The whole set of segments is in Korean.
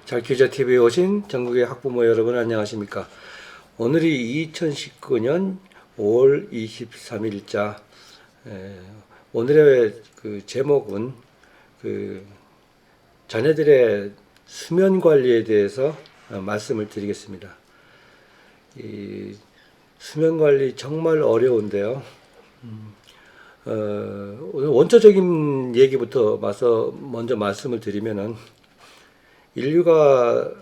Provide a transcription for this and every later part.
잘퀴자TV에 오신 전국의 학부모 여러분 안녕하십니까. 오늘이 2019년 5월 23일자. 오늘의 그 제목은 자녀들의 수면 관리에 대해서 말씀을 드리겠습니다. 이 수면 관리 정말 어려운데요. 오늘 원초적인 얘기부터 먼저 말씀을 드리면은 인류가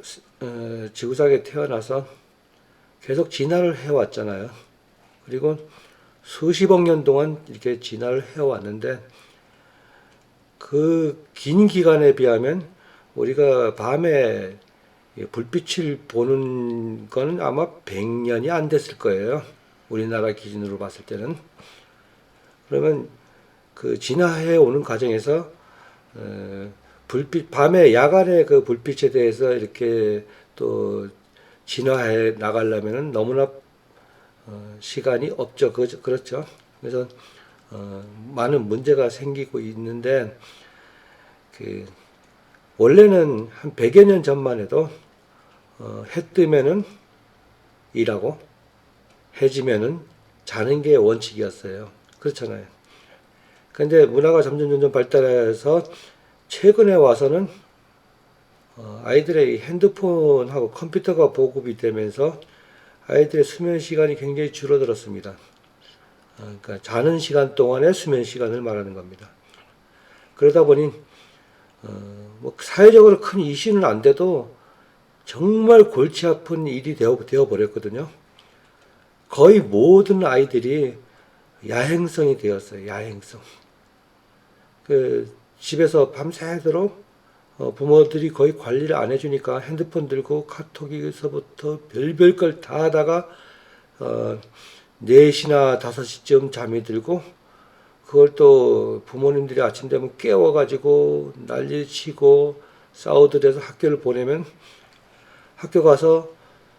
지구상에 태어나서 계속 진화를 해왔잖아요. 그리고 수십억 년 동안 이렇게 진화를 해왔는데 그 긴 기간에 비하면 우리가 밤에 불빛을 보는 건 아마 100년이 안 됐을 거예요. 우리나라 기준으로 봤을 때는. 그러면 그 진화해 오는 과정에서 밤에 야간에 그 불빛에 대해서 이렇게 또 진화해 나가려면은 너무나 시간이 없죠. 그렇죠. 그래서 많은 문제가 생기고 있는데 원래는 한 100여 년 전만 해도 해 뜨면은 일하고 해 지면은 자는 게 원칙이었어요. 그렇잖아요. 근데 문화가 점점 발달해서 최근에 와서는 아이들의 핸드폰하고 컴퓨터가 보급이 되면서 아이들의 수면 시간이 굉장히 줄어들었습니다. 그러니까 자는 시간 동안의 수면 시간을 말하는 겁니다. 그러다 보니 뭐 사회적으로 큰 이슈는 안 돼도 정말 골치 아픈 일이 되어 버렸거든요. 거의 모든 아이들이 야행성이 되었어요. 야행성. 집에서 밤새도록 부모들이 거의 관리를 안 해주니까 핸드폰 들고 카톡에서부터 별별 걸 다 하다가 4시나 5시쯤 잠이 들고 그걸 또 부모님들이 아침 되면 깨워가지고 난리치고 싸우들해서 학교를 보내면 학교 가서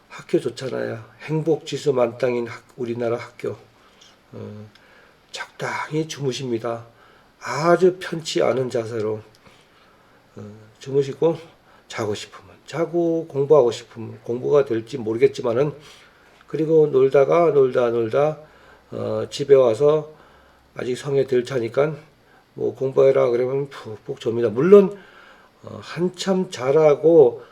학교 좋잖아요. 행복지수 만땅인 우리나라 학교. 적당히 주무십니다. 아주 편치 않은 자세로 주무시고 자고 싶으면 자고 공부하고 싶으면 공부가 될지 모르겠지만은 그리고 놀다 집에 와서 아직 성에 덜 차니까 뭐 공부해라 그러면 푹푹 줍니다. 물론 한참 자라고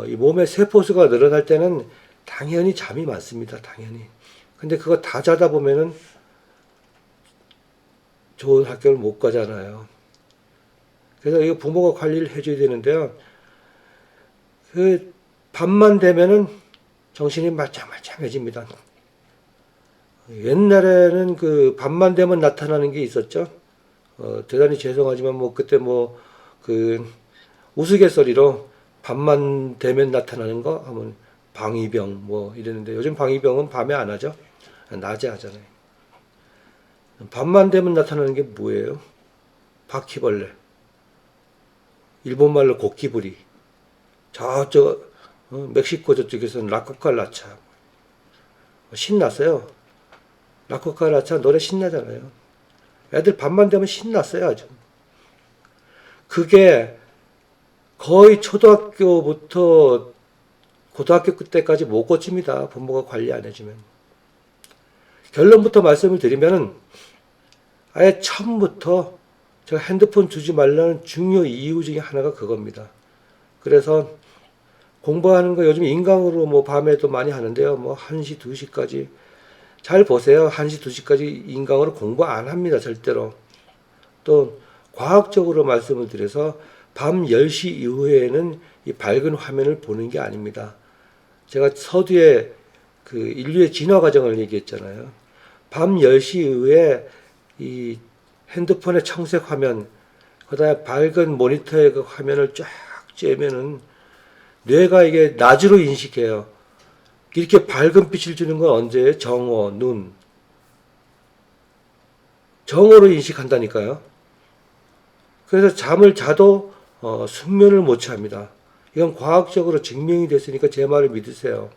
이 몸의 세포수가 늘어날 때는 당연히 잠이 많습니다. 당연히. 근데 그거 다 자다 보면은 좋은 학교를 못 가잖아요. 그래서 이거 부모가 관리를 해줘야 되는데요. 밤만 되면은 정신이 말짱말짱해집니다. 옛날에는 밤만 되면 나타나는 게 있었죠. 대단히 죄송하지만 그때 우스갯소리로 밤만 되면 나타나는 거 하면 방위병 이랬는데 요즘 방위병은 밤에 안 하죠. 낮에 하잖아요. 밤만 되면 나타나는 게 뭐예요? 바퀴벌레. 일본말로 고끼부리. 멕시코 저쪽에서는 라쿠칼라차. 신났어요. 라쿠칼라차 노래 신나잖아요. 애들 밤만 되면 신났어요, 아주. 그게 거의 초등학교부터 고등학교 때까지 못 고칩니다. 부모가 관리 안 해주면. 결론부터 말씀을 드리면은 아예 처음부터 제가 핸드폰 주지 말라는 중요 이유 중에 하나가 그겁니다. 그래서 공부하는 거 요즘 인강으로 밤에도 많이 하는데요. 1시, 2시까지. 잘 보세요. 1시, 2시까지 인강으로 공부 안 합니다. 절대로. 또 과학적으로 말씀을 드려서 밤 10시 이후에는 이 밝은 화면을 보는 게 아닙니다. 제가 서두에 인류의 진화 과정을 얘기했잖아요. 밤 10시 이후에 이 핸드폰의 청색 화면, 그다음에 밝은 모니터의 그 화면을 쫙 쬐면은 뇌가 이게 낮으로 인식해요. 이렇게 밝은 빛을 주는 건 언제예요? 정오, 눈. 정오로 인식한다니까요. 그래서 잠을 자도 숙면을 못 취합니다. 이건 과학적으로 증명이 됐으니까 제 말을 믿으세요.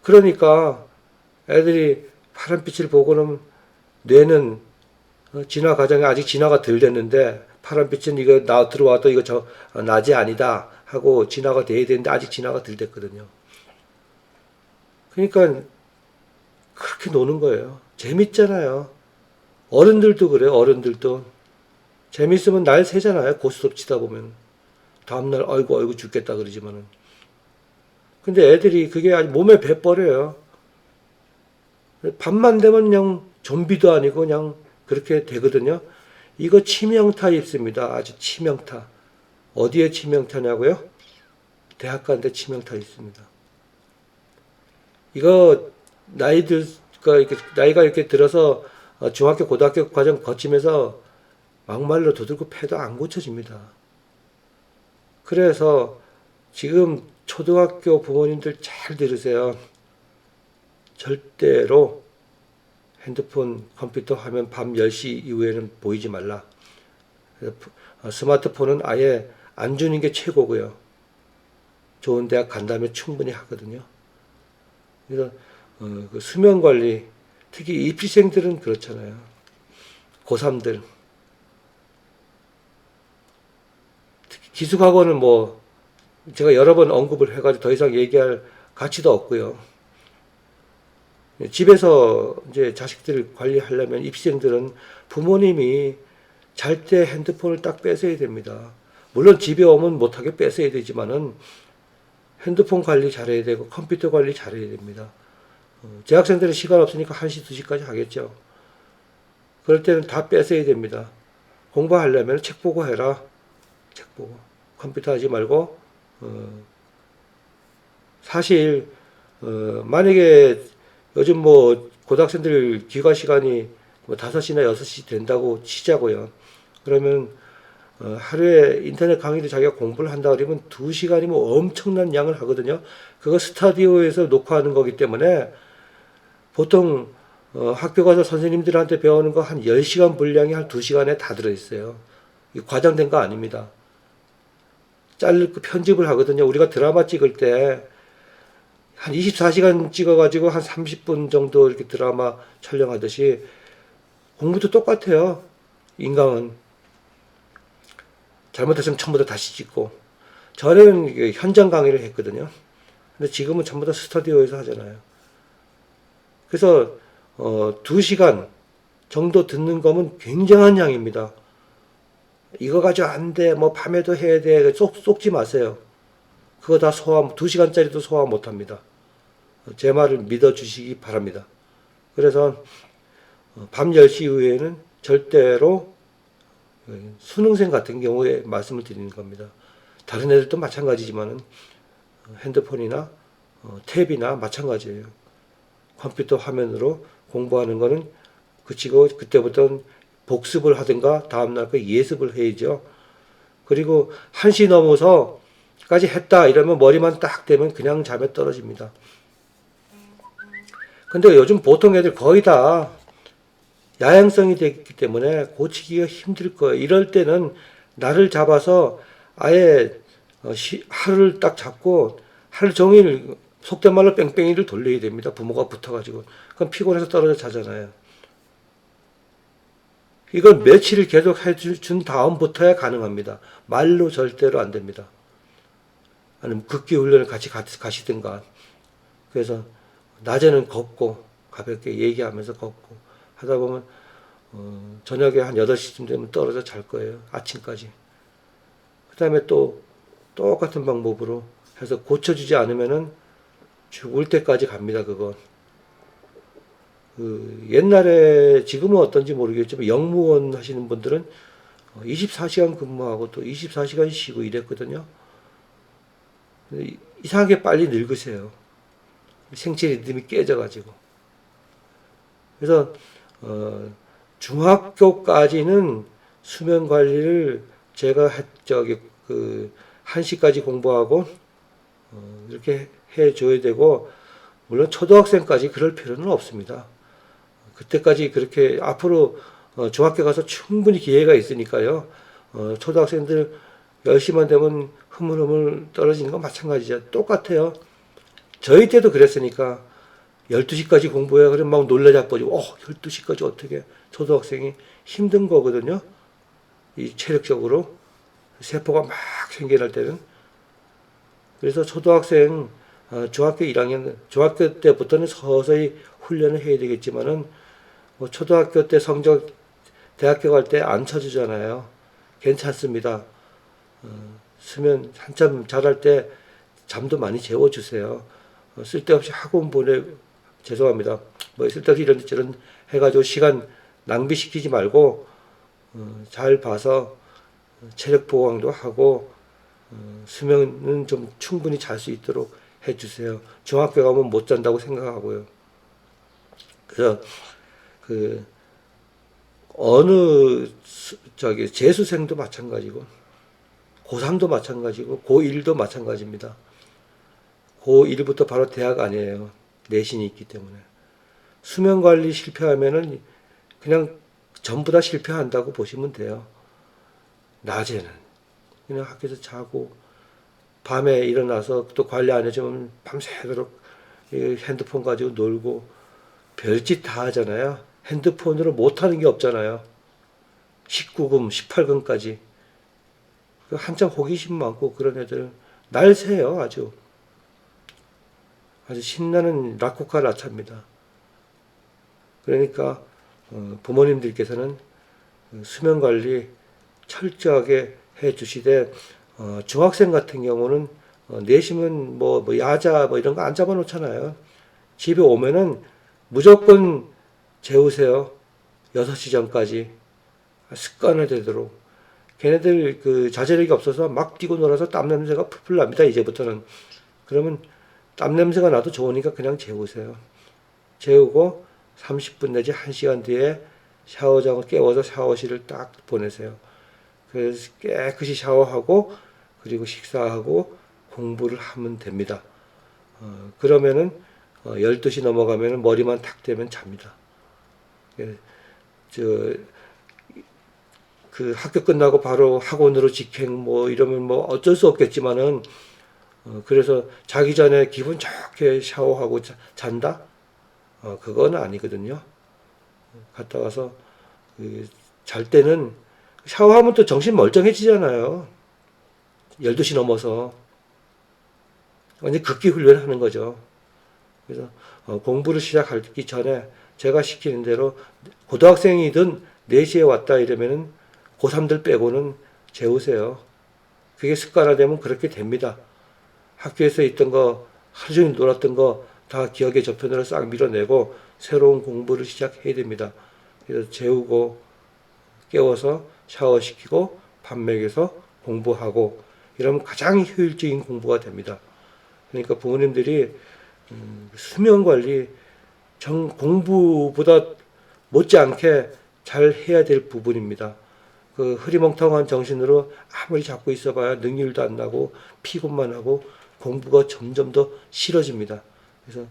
그러니까 애들이 파란빛을 보고는 뇌는 진화 과정이 아직 진화가 덜 됐는데 파란빛은 이거 들어와도 이거 낮이 아니다 하고 진화가 돼야 되는데 아직 진화가 덜 됐거든요. 그러니까 그렇게 노는 거예요. 재밌잖아요. 어른들도 그래요. 어른들도 재밌으면 날 새잖아요. 고스톱 치다 보면 다음날 아이고 죽겠다 그러지만은. 근데 애들이 그게 아주 몸에 배버려요. 밤만 되면 그냥 좀비도 아니고 그냥 그렇게 되거든요. 이거 치명타 있습니다. 아주 치명타. 어디에 치명타냐고요? 대학 가는데 치명타 있습니다. 이거 나이가 이렇게 들어서 중학교, 고등학교 과정 거치면서 막말로 두들고 패도 안 고쳐집니다. 그래서 지금 초등학교 부모님들 잘 들으세요. 절대로 핸드폰, 컴퓨터 화면 밤 10시 이후에는 보이지 말라. 스마트폰은 아예 안 주는 게 최고고요. 좋은 대학 간다면 충분히 하거든요. 그래서 그 수면 관리, 특히 입시생들은 그렇잖아요. 고3들. 특히 기숙학원은 뭐 제가 여러 번 언급을 해가지고 더 이상 얘기할 가치도 없고요. 집에서 이제 자식들 관리하려면 입시생들은 부모님이 잘 때 핸드폰을 딱 뺏어야 됩니다. 물론 집에 오면 못하게 뺏어야 되지만은 핸드폰 관리 잘해야 되고 컴퓨터 관리 잘해야 됩니다. 재학생들은 시간 없으니까 1시, 2시까지 하겠죠. 그럴 때는 다 뺏어야 됩니다. 공부하려면 책 보고 해라. 책 보고. 컴퓨터 하지 말고 사실 만약에 요즘 뭐 고등학생들 귀가 시간이 뭐 5시나 6시 된다고 치자고요. 그러면 하루에 인터넷 강의를 자기가 공부를 한다 그러면 2시간이면 엄청난 양을 하거든요. 그거 스타디오에서 녹화하는 거기 때문에 보통 학교 가서 선생님들한테 배우는 거 한 10시간 분량이 한 2시간에 다 들어있어요. 이거 과장된 거 아닙니다. 편집을 하거든요. 우리가 드라마 찍을 때 한 24시간 찍어가지고 한 30분 정도 이렇게 드라마 촬영하듯이 공부도 똑같아요. 인강은. 잘못했으면 처음부터 다시 찍고. 전에는 현장 강의를 했거든요. 근데 지금은 전부 다 스튜디오에서 하잖아요. 그래서 2시간 정도 듣는 거면 굉장한 양입니다. 이거 가지고 안 돼. 뭐 밤에도 해야 돼. 쏙지 마세요. 그거 다 2시간짜리도 소화 못 합니다. 제 말을 믿어주시기 바랍니다. 그래서 밤 10시 이후에는 절대로 수능생 같은 경우에 말씀을 드리는 겁니다. 다른 애들도 마찬가지지만은 핸드폰이나 탭이나 마찬가지예요. 컴퓨터 화면으로 공부하는 거는 그치고 그때부터는 복습을 하든가 다음날 그 예습을 해야죠. 그리고 1시 넘어서까지 했다 이러면 머리만 딱 대면 그냥 잠에 떨어집니다. 근데 요즘 보통 애들 거의 다 야행성이 됐기 때문에 고치기가 힘들 거예요. 이럴 때는 날을 잡아서 아예 하루를 딱 잡고 하루 종일 속된 말로 뺑뺑이를 돌려야 됩니다. 부모가 붙어가지고. 그럼 피곤해서 떨어져 자잖아요. 이건 며칠을 계속 해준 다음부터야 가능합니다. 말로 절대로 안 됩니다. 아니면 극기 훈련을 같이 가시든가. 그래서 낮에는 걷고 가볍게 얘기하면서 걷고 하다 보면 저녁에 한 8시쯤 되면 떨어져 잘 거예요. 아침까지. 그 다음에 또 똑같은 방법으로 해서 고쳐주지 않으면은 죽을 때까지 갑니다. 그건. 옛날에 지금은 어떤지 모르겠지만 영무원 하시는 분들은 24시간 근무하고 또 24시간 쉬고 이랬거든요. 이상하게 빨리 늙으세요. 생체 리듬이 깨져가지고. 그래서 중학교까지는 수면 관리를 제가 1시까지 공부하고 이렇게 해줘야 되고, 물론 초등학생까지 그럴 필요는 없습니다. 그때까지 그렇게 앞으로 중학교 가서 충분히 기회가 있으니까요. 초등학생들 10시만 되면 흐물흐물 떨어지는 건 마찬가지죠. 똑같아요. 저희 때도 그랬으니까 12시까지 공부해. 그러면 막 놀라자빠지고 12시까지 어떻게 초등학생이 힘든 거거든요. 이 체력적으로 세포가 막 생겨날 때는. 그래서 초등학생, 중학교 1학년, 중학교 때부터는 서서히 훈련을 해야 되겠지만은 뭐 초등학교 때 성적 대학교 갈 때 안 쳐주잖아요. 괜찮습니다. 수면 한참 자랄 때 잠도 많이 재워주세요. 쓸데없이 학원 죄송합니다. 뭐 쓸데없이 이런저런 해가지고 시간 낭비시키지 말고 잘 봐서 체력 보강도 하고 수면은 좀 충분히 잘 수 있도록 해주세요. 중학교 가면 못 잔다고 생각하고요. 그래서 그 어느 재수생도 마찬가지고 고3도 마찬가지고 고1도 마찬가지입니다. 고1부터 바로 대학 아니에요. 내신이 있기 때문에. 수면 관리 실패하면은 그냥 전부 다 실패한다고 보시면 돼요. 낮에는 그냥 학교에서 자고 밤에 일어나서 또 관리 안 해주면 밤새도록 핸드폰 가지고 놀고 별짓 다 하잖아요. 핸드폰으로 못하는 게 없잖아요. 19금, 18금까지. 한참 호기심 많고 그런 애들 날새요. 아주 신나는 라쿠카 라차입니다. 그러니까 부모님들께서는 수면 관리 철저하게 해 주시되 중학생 같은 경우는 내시면 뭐 야자 뭐 이런 거 안 잡아 놓잖아요. 집에 오면은 무조건 재우세요. 6시 전까지 습관화 되도록. 걔네들 그 자제력이 없어서 막 뛰고 놀아서 땀 냄새가 풀풀 납니다. 이제부터는. 그러면 땀 냄새가 나도 좋으니까 그냥 재우세요. 재우고 30분 내지 1시간 뒤에 샤워장을 깨워서 샤워실을 딱 보내세요. 그래서 깨끗이 샤워하고 그리고 식사하고 공부를 하면 됩니다. 그러면은 12시 넘어가면은 머리만 탁 대면 잡니다. 그 학교 끝나고 바로 학원으로 직행 뭐 이러면 뭐 어쩔 수 없겠지만은 그래서 자기 전에 기분 좋게 샤워하고 잔다? 그건 아니거든요. 갔다 와서 잘 때는 샤워하면 또 정신 멀쩡해지잖아요. 12시 넘어서. 완전 극기 훈련하는 거죠. 그래서 공부를 시작하기 전에 제가 시키는 대로 고등학생이든 4시에 왔다 이러면은 고3들 빼고는 재우세요. 그게 습관화되면 그렇게 됩니다. 학교에서 있던 거, 하루 종일 놀았던 거 다 기억의 저편으로 싹 밀어내고 새로운 공부를 시작해야 됩니다. 그래서 재우고 깨워서 샤워시키고 밥 먹여서 공부하고 이러면 가장 효율적인 공부가 됩니다. 그러니까 부모님들이 수면 관리 공부보다 못지않게 잘 해야 될 부분입니다. 그 흐리멍텅한 정신으로 아무리 잡고 있어봐야 능률도 안 나고 피곤만 하고 공부가 점점 더 싫어집니다. 그래서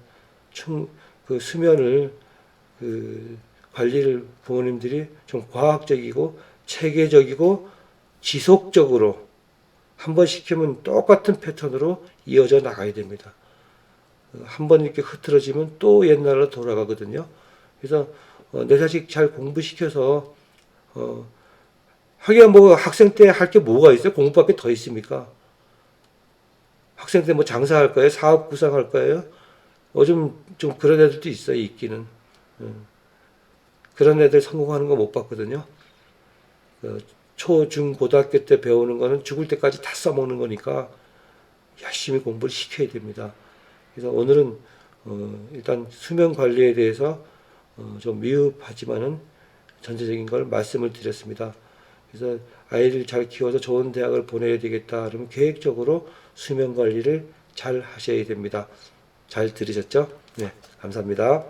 그 수면을 관리를 부모님들이 좀 과학적이고 체계적이고 지속적으로 한 번 시키면 똑같은 패턴으로 이어져 나가야 됩니다. 한 번 이렇게 흐트러지면 또 옛날로 돌아가거든요. 그래서 내 자식 잘 공부시켜서 하기야 뭐 학생 때 할 게 뭐가 있어요? 공부밖에 더 있습니까? 학생 때 뭐 장사할 거예요? 사업 구상할 거예요? 요즘 좀 그런 애들도 있어요, 있기는. 그런 애들 성공하는 거 못 봤거든요. 초, 중, 고등학교 때 배우는 거는 죽을 때까지 다 써먹는 거니까 열심히 공부를 시켜야 됩니다. 그래서 오늘은 일단 수면 관리에 대해서 좀 미흡하지만은 전체적인 걸 말씀을 드렸습니다. 그래서 아이를 잘 키워서 좋은 대학을 보내야 되겠다. 그러면 계획적으로 수면 관리를 잘 하셔야 됩니다. 잘 들으셨죠? 네, 감사합니다.